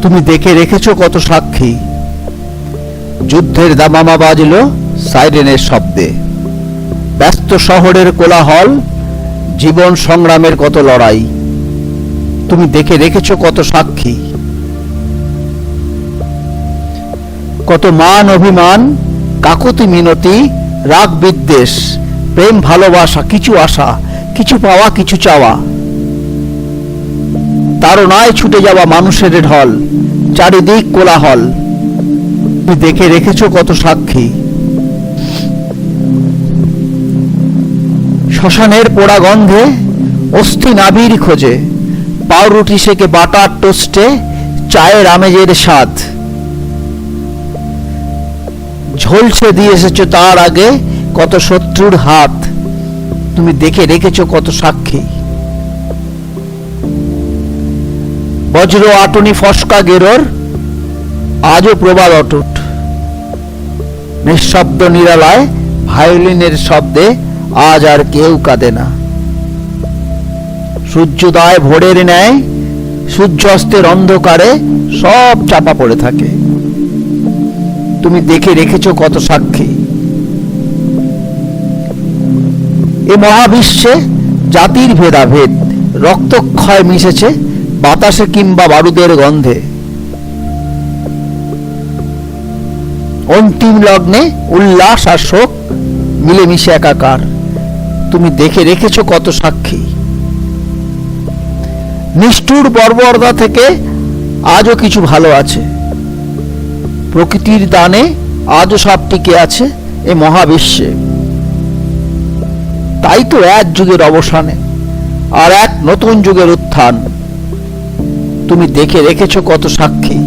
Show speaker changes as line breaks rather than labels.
তুমি দেখে রেখেছো কত সাক্ষী। যুদ্ধের দামামা বাজলো সাইরেনের শব্দে, ব্যস্ত শহরের কোলাহল, জীবন সংগ্রামের কত লড়াই। তুমি দেখে রেখেছো কত সাক্ষী। কত মান অভিমান, কাকুতি মিনতি, রাগ বিদ্বেষ, প্রেম ভালোবাসা, কিছু আশা, কিছু পাওয়া, কিছু চাওয়া। তাড়নায় ছুটে যাওয়া মানুষের ঢল, চারিদিক কোলাহল। তুমি দেখে রেখেছো কত সাক্ষী। শ্মশানের পোড়া গন্ধে, অস্থি নাভির খোঁজে, পাউরুটি সেকে বাটার টোস্টে, চায়ের আমেজের স্বাদ। ঝলসে দিয়ে এসেছো তার আগে কত শত্রুর হাত। তুমি দেখে রেখেছো কত সাক্ষী। বজ্র আটনি ফসকা গেরোর আজও প্রবাল অটুট। নিঃশব্দ নিরালায় ভায়োলিনের শব্দে আজ আর কেউ কাঁদে না। সূর্যোদয় ভোরের ন্যায় সূর্যাস্তের অন্ধকারে সব চাপা পড়ে থাকে। তুমি দেখে রেখেছো কত সাক্ষী। এ মহাবিশ্বে জাতির ভেদাভেদ, রক্তক্ষয় মিশেছে বাতাসে কিংবা বারুদের গন্ধে। অন্তিম লগ্নে উল্লাস আর শোক মিলেমিশে একাকার। তুমি দেখে রেখেছো কত সাক্ষী। নিষ্ঠুর বর্বরতা থেকে আজও কিছু ভালো আছে। প্রকৃতির দানে আজও সব টিকে আছে এ মহাবিশ্বে। তাই তো এক যুগের অবসানে আর এক নতুন যুগের উত্থান। তুমি দেখে রেখেছো কত সাক্ষী।